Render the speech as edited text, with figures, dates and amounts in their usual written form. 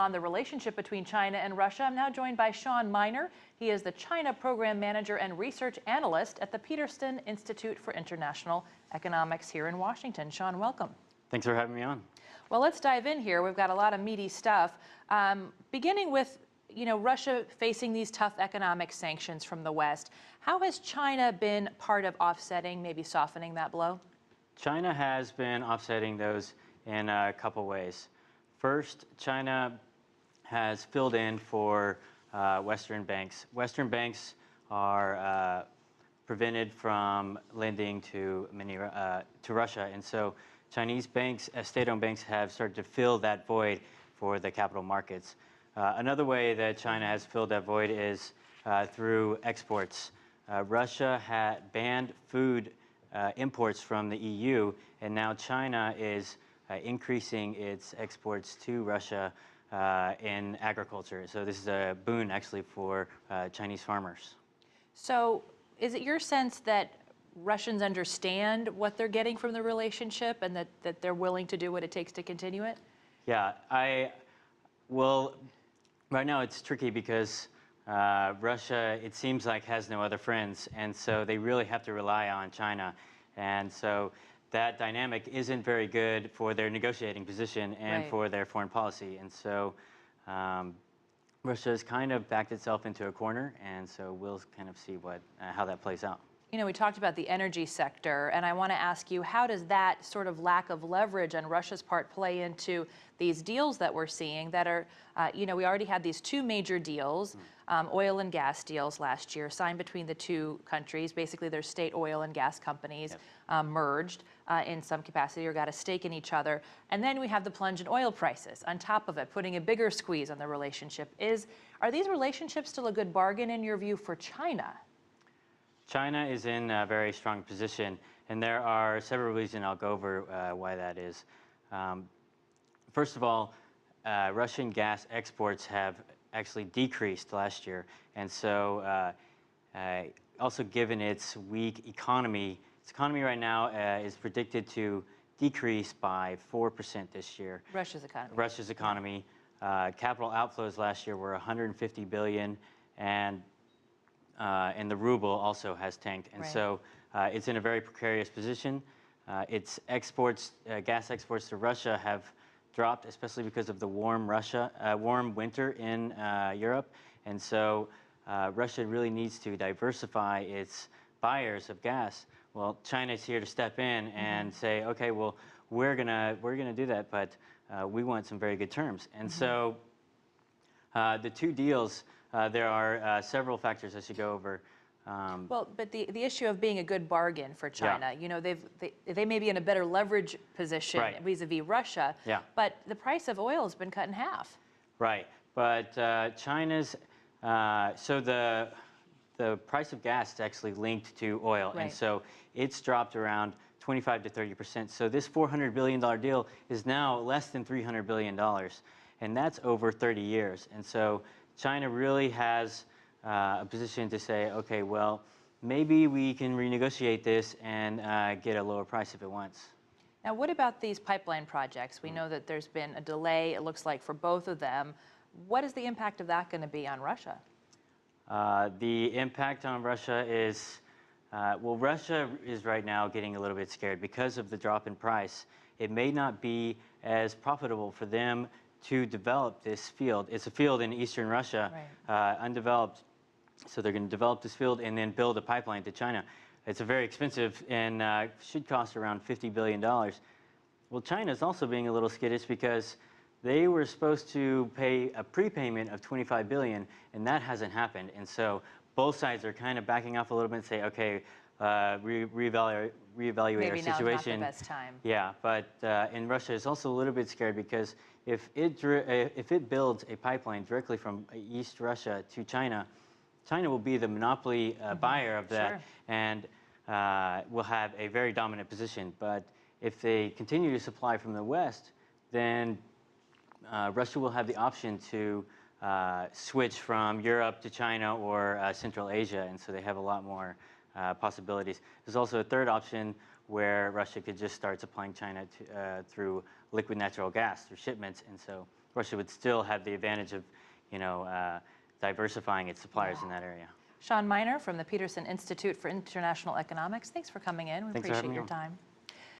On the relationship between China and Russia, I'm now joined by Sean Miner. He is the China Program Manager and Research Analyst at the Peterson Institute for International Economics here in Washington. Sean, welcome. Thanks for having me on. Well, let's dive in here. We've got a lot of meaty stuff. Beginning with, Russia facing these tough economic sanctions from the West. How has China been part of offsetting, maybe softening that blow? China has been offsetting those in a couple ways. First, China has filled in for Western banks. Western banks are prevented from lending to Russia, and so Chinese banks, state-owned banks, have started to fill that void for the capital markets. Another way that China has filled that void is through exports. Russia had banned food imports from the EU, and now China is increasing its exports to Russia in agriculture. So this is a boon actually for Chinese farmers. So is it your sense that Russians understand what they're getting from the relationship and that they're willing to do what it takes to continue it? Yeah, well, right now it's tricky because Russia, it seems like, has no other friends, and so they really have to rely on China. And so that dynamic isn't very good for their negotiating position and for their foreign policy. And so Russia has kind of backed itself into a corner, and so we'll kind of see how that plays out. We talked about the energy sector, and I want to ask you, how does that sort of lack of leverage on Russia's part play into these deals that we're seeing that are, we already had these two major deals, oil and gas deals last year, signed between the two countries. Basically, their state oil and gas companies merged in some capacity or got a stake in each other. And then we have the plunge in oil prices on top of it, putting a bigger squeeze on the relationship. Are these relationships still a good bargain in your view for China? China is in a very strong position, and there are several reasons. I'll go over why that is. First of all, Russian gas exports have actually decreased last year, and so also given its weak economy, its economy right now is predicted to decrease by 4% this year. Russia's economy. Russia's economy. Capital outflows last year were 150 billion, and the ruble also has tanked, and so it's in a very precarious position. Its exports, gas exports to Russia, have dropped, especially because of the warm winter in Europe, and so Russia really needs to diversify its buyers of gas. Well, China is here to step in and say, okay, well, we're gonna do that, but we want some very good terms, and so the two deals. There are several factors I should go over. Well, but the issue of being a good bargain for China, they may be in a better leverage position vis-a-vis Russia, but the price of oil has been cut in half. Right, but China's, so the price of gas is actually linked to oil, and so it's dropped around 25 to 30%. So this $400 billion deal is now less than $300 billion, and that's over 30 years. And so China really has a position to say, okay, well, maybe we can renegotiate this and get a lower price if it wants. Now, what about these pipeline projects? We know that there's been a delay, it looks like, for both of them. What is the impact of that going to be on Russia? The impact on Russia is, well, Russia is right now getting a little bit scared because of the drop in price. It may not be as profitable for them to develop this field. It's a field in eastern Russia, undeveloped. So they're going to develop this field and then build a pipeline to China. It's a very expensive and should cost around $50 billion. Well, China is also being a little skittish because they were supposed to pay a prepayment of $25 billion, and that hasn't happened. And so both sides are kind of backing off a little bit and say, okay, reevaluate Maybe our situation. Maybe now's not the best time. Yeah, but and Russia is also a little bit scared because if it builds a pipeline directly from East Russia to China, China will be the monopoly buyer of that and will have a very dominant position. But if they continue to supply from the West, then Russia will have the option to switch from Europe to China or Central Asia, and so they have a lot more possibilities. There's also a third option where Russia could just start supplying China through liquid natural gas, through shipments, and so Russia would still have the advantage of, diversifying its suppliers in that area. Sean Miner from the Peterson Institute for International Economics, thanks for coming in. We Thanks for appreciate having me your on. time.